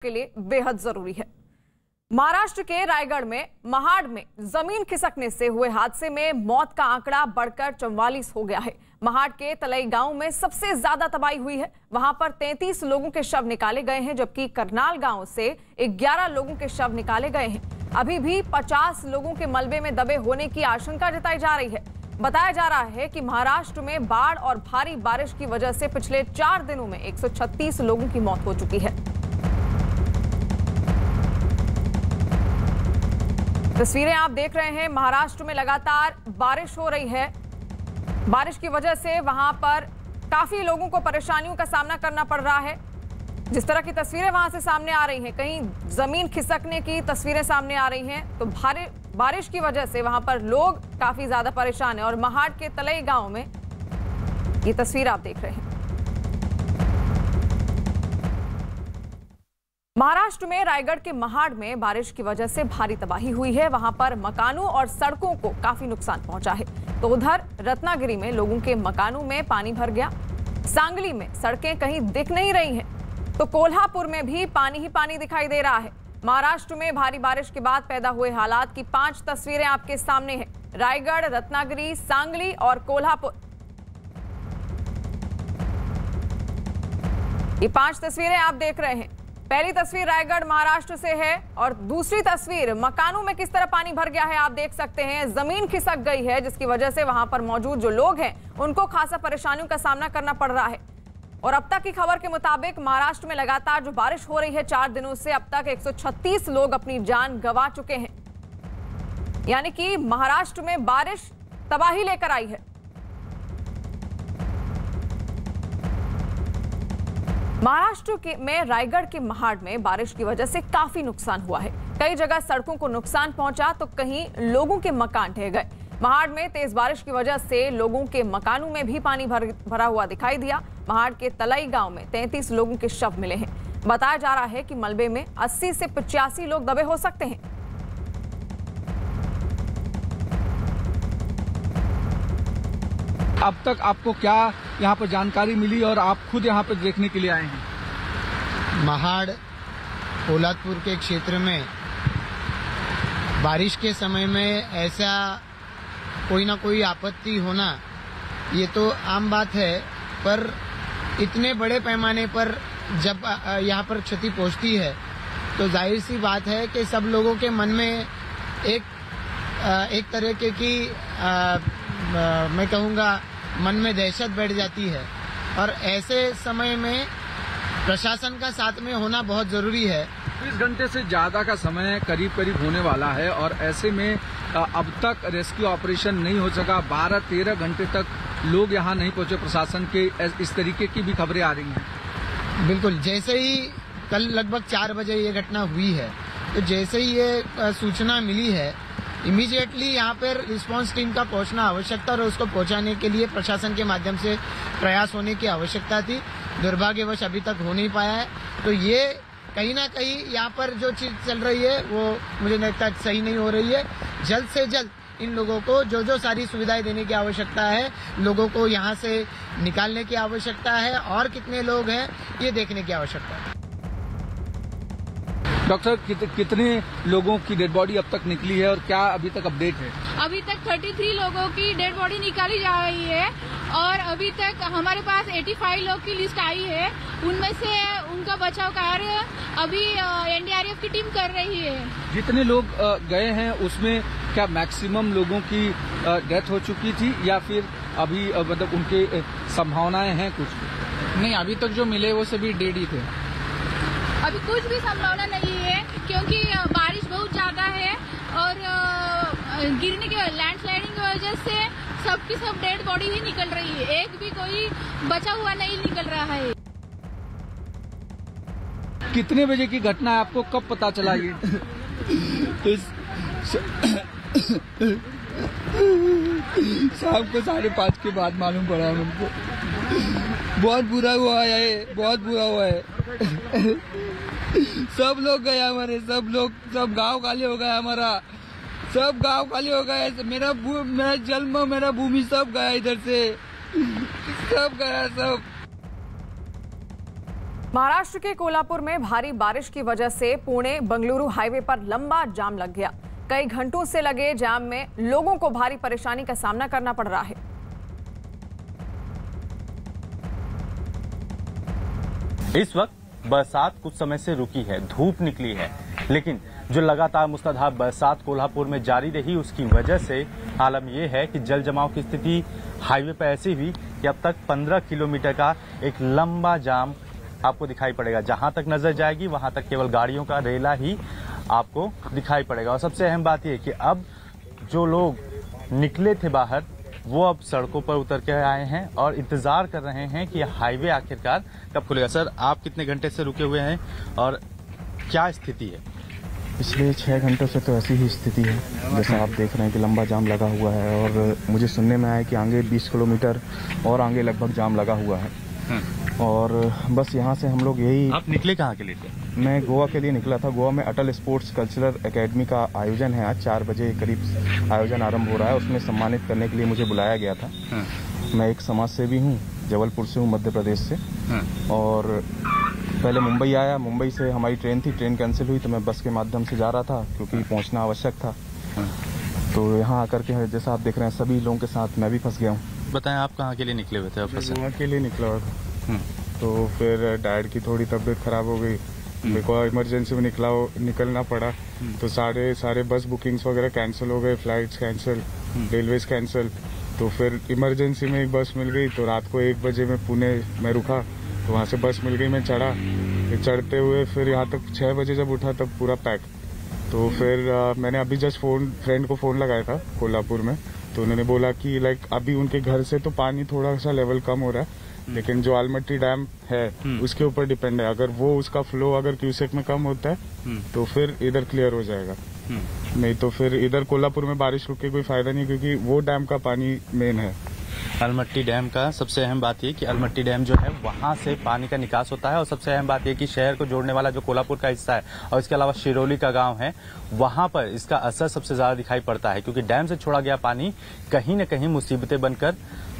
के लिए बेहद जरूरी है। महाराष्ट्र के रायगढ़ में महाड़ में जमीन खिसकने से हुए हादसे में मौत का आंकड़ा बढ़कर 44 हो गया है। महाड़ के तलई गांव में सबसे ज्यादा तबाही हुई है। वहां पर 33 लोगों के शव निकाले गए हैं, जबकि करनाल गांव से 11 लोगों के शव निकाले गए हैं। अभी भी 50 लोगों के मलबे में दबे होने की आशंका जताई जा रही है। बताया जा रहा है कि महाराष्ट्र में बाढ़ और भारी बारिश की वजह से पिछले 4 दिनों में 136 लोगों की मौत हो चुकी है। तस्वीरें आप देख रहे हैं। महाराष्ट्र में लगातार बारिश हो रही है। बारिश की वजह से वहां पर काफी लोगों को परेशानियों का सामना करना पड़ रहा है। जिस तरह की तस्वीरें वहां से सामने आ रही हैं, कहीं जमीन खिसकने की तस्वीरें सामने आ रही हैं, तो भारी बारिश की वजह से वहां पर लोग काफी ज्यादा परेशान हैं। और महाड़ के तलई गांव में ये तस्वीर आप देख रहे हैं। महाराष्ट्र में रायगढ़ के महाड़ में बारिश की वजह से भारी तबाही हुई है। वहां पर मकानों और सड़कों को काफी नुकसान पहुंचा है। तो उधर रत्नागिरी में लोगों के मकानों में पानी भर गया। सांगली में सड़कें कहीं दिख नहीं रही हैं, तो कोल्हापुर में भी पानी ही पानी दिखाई दे रहा है। महाराष्ट्र में भारी बारिश के बाद पैदा हुए हालात की 5 तस्वीरें आपके सामने हैं। रायगढ़, रत्नागिरी, सांगली और कोल्हापुर, ये 5 तस्वीरें आप देख रहे हैं। पहली तस्वीर रायगढ़ महाराष्ट्र से है और दूसरी तस्वीर मकानों में किस तरह पानी भर गया है आप देख सकते हैं। जमीन खिसक गई है, जिसकी वजह से वहां पर मौजूद जो लोग हैं उनको खासा परेशानियों का सामना करना पड़ रहा है। और अब तक की खबर के मुताबिक महाराष्ट्र में लगातार जो बारिश हो रही है 4 दिनों से, अब तक 136 लोग अपनी जान गंवा चुके हैं। यानी कि महाराष्ट्र में बारिश तबाही लेकर आई है। महाराष्ट्र में रायगढ़ के महाड़ में बारिश की वजह से काफी नुकसान हुआ है। कई जगह सड़कों को नुकसान पहुंचा तो कहीं लोगों के मकान ढह गए। महाड़ में तेज बारिश की वजह से लोगों के मकानों में भी पानी भरा हुआ दिखाई दिया। महाड़ के तलई गांव में 33 लोगों के शव मिले हैं। बताया जा रहा है कि मलबे में 80 से 85 लोग दबे हो सकते हैं। अब तक आपको क्या यहाँ पर जानकारी मिली और आप खुद यहाँ पर देखने के लिए आए हैं? महाड़ कोल्हापुर के क्षेत्र में बारिश के समय में ऐसा कोई ना कोई आपत्ति होना ये तो आम बात है, पर इतने बड़े पैमाने पर जब यहाँ पर क्षति पहुँचती है तो जाहिर सी बात है कि सब लोगों के मन में एक तरह की मैं कहूँगा मन में दहशत बैठ जाती है। और ऐसे समय में प्रशासन का साथ में होना बहुत जरूरी है। 20 घंटे से ज्यादा का समय करीब होने वाला है और ऐसे में अब तक रेस्क्यू ऑपरेशन नहीं हो सका। 12-13 घंटे तक लोग यहाँ नहीं पहुंचे। प्रशासन के इस तरीके की भी खबरें आ रही हैं। बिल्कुल, जैसे ही कल लगभग 4 बजे ये घटना हुई है, तो जैसे ही ये सूचना मिली है, इमीडिएटली यहाँ पर रिस्पांस टीम का पहुंचना आवश्यक था और उसको पहुंचाने के लिए प्रशासन के माध्यम से प्रयास होने की आवश्यकता थी। दुर्भाग्यवश अभी तक हो नहीं पाया है। तो ये कहीं ना कहीं यहाँ पर जो चीज चल रही है वो मुझे लगता है सही नहीं हो रही है। जल्द से जल्द इन लोगों को जो सारी सुविधाएं देने की आवश्यकता है, लोगों को यहाँ से निकालने की आवश्यकता है और कितने लोग हैं ये देखने की आवश्यकता है। डॉक्टर, कितने लोगों की डेड बॉडी अब तक निकली है और क्या अभी तक अपडेट है? अभी तक 33 लोगों की डेड बॉडी निकाली जा रही है और अभी तक हमारे पास 85 लोग की लिस्ट आई है। उनमें से उनका बचाव कार्य अभी एनडीआरएफ की टीम कर रही है। जितने लोग गए हैं उसमें क्या मैक्सिमम लोगों की डेथ हो चुकी थी या फिर अभी मतलब उनके संभावनाएं हैं कुछ? नहीं, अभी तक जो मिले वो सभी डेड ही थे। अभी कुछ भी संभावना नहीं है क्योंकि बारिश बहुत ज्यादा है और गिरने के लैंडस्लाइडिंग की वजह से सबकी सब डेड बॉडी ही निकल रही है। एक भी कोई बचा हुआ नहीं निकल रहा है। कितने बजे की घटना है, आपको कब पता चला ये? शाम को 5:30 के बाद मालूम पड़ा हमको। बहुत बुरा हुआ है, बहुत बुरा हुआ है। सब लोग गए हमारे, सब गांव खाली हो गया हमारा, सब गांव खाली हो गया। मेरा जन्म, मेरा भूमि सब गया इधर से, सब गया सब। महाराष्ट्र के कोल्हापुर में भारी बारिश की वजह से पुणे बंगलुरु हाईवे पर लंबा जाम लग गया। कई घंटों से लगे जाम में लोगों को भारी परेशानी का सामना करना पड़ रहा है। इस वक्त बरसात कुछ समय से रुकी है, धूप निकली है, लेकिन जो लगातार मूसलाधार बरसात कोल्हापुर में जारी रही उसकी वजह से आलम यह है कि जल जमाव की स्थिति हाईवे पर ऐसी हुई कि अब तक 15 किलोमीटर का एक लंबा जाम आपको दिखाई पड़ेगा। जहां तक नजर जाएगी वहां तक केवल गाड़ियों का रेला ही आपको दिखाई पड़ेगा। और सबसे अहम बात यह कि अब जो लोग निकले थे बाहर वो अब सड़कों पर उतर के आए हैं और इंतजार कर रहे हैं कि हाईवे आखिरकार कब खुलेगा। सर, आप कितने घंटे से रुके हुए हैं और क्या स्थिति है? पिछले 6 घंटों से तो ऐसी ही स्थिति है, जैसा आप देख रहे हैं कि लंबा जाम लगा हुआ है। और मुझे सुनने में आया कि आगे 20 किलोमीटर और आगे लगभग जाम लगा हुआ है। और बस यहाँ से हम लोग यही। आप निकले कहाँ के लिए थे? मैं गोवा के लिए निकला था। गोवा में अटल स्पोर्ट्स कल्चरल एकेडमी का आयोजन है। आज 4 बजे करीब आयोजन आरंभ हो रहा है। उसमें सम्मानित करने के लिए मुझे बुलाया गया था। मैं एक समाज सेवी हूँ, जबलपुर से हूँ, मध्य प्रदेश से। और पहले मुंबई आया, मुंबई से हमारी ट्रेन थी, ट्रेन कैंसिल हुई तो मैं बस के माध्यम से जा रहा था क्योंकि पहुँचना आवश्यक था। तो यहाँ आकर के जैसा आप देख रहे हैं सभी लोगों के साथ मैं भी फंस गया हूँ। बताएं, आप कहाँ के लिए निकले हुए थे? गोवा के लिए निकला हुआ था। तो फिर डैड की थोड़ी तबीयत खराब हो गई, मेरे को इमरजेंसी में निकलना पड़ा। तो सारे बस बुकिंग्स वगैरह कैंसिल हो गए, फ्लाइट्स कैंसिल, रेलवेज कैंसिल। तो फिर इमरजेंसी में एक बस मिल गई। तो रात को 1 बजे में पुणे में रुका, तो वहाँ से बस मिल गई, मैं चढ़ा। चढ़ते हुए फिर यहाँ तक 6 बजे जब उठा तब पूरा पैक। तो फिर मैंने अभी जस्ट फ्रेंड को फ़ोन लगाया था कोल्हापुर में। तो उन्होंने बोला कि अभी उनके घर से तो पानी थोड़ा सा लेवल कम हो रहा है, लेकिन जो आलमट्टी डैम है उसके ऊपर डिपेंड है। अगर वो उसका फ्लो अगर क्यूसेक में कम होता है तो फिर इधर क्लियर हो जाएगा, नहीं तो फिर इधर कोल्हापुर में बारिश रुक के कोई फायदा नहीं, क्योंकि वो डैम का पानी मेन है। अलमट्टी डैम का सबसे अहम बात ये कि अलमट्टी डैम जो है वहां से पानी का निकास होता है। और सबसे अहम बात ये कि शहर को जोड़ने वाला जो कोल्हापुर का हिस्सा है और इसके अलावा शिरोली का गांव है, वहां पर इसका असर सबसे ज्यादा दिखाई पड़ता है, क्योंकि डैम से छोड़ा गया पानी कहीं न कहीं मुसीबतें बनकर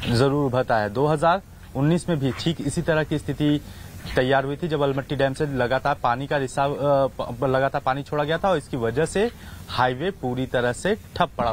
जरूर उभरता है। 2019 में भी ठीक इसी तरह की स्थिति तैयार हुई थी, जब अलमट्टी डैम से लगातार पानी छोड़ा गया था और इसकी वजह से हाईवे पूरी तरह से ठप पड़ा।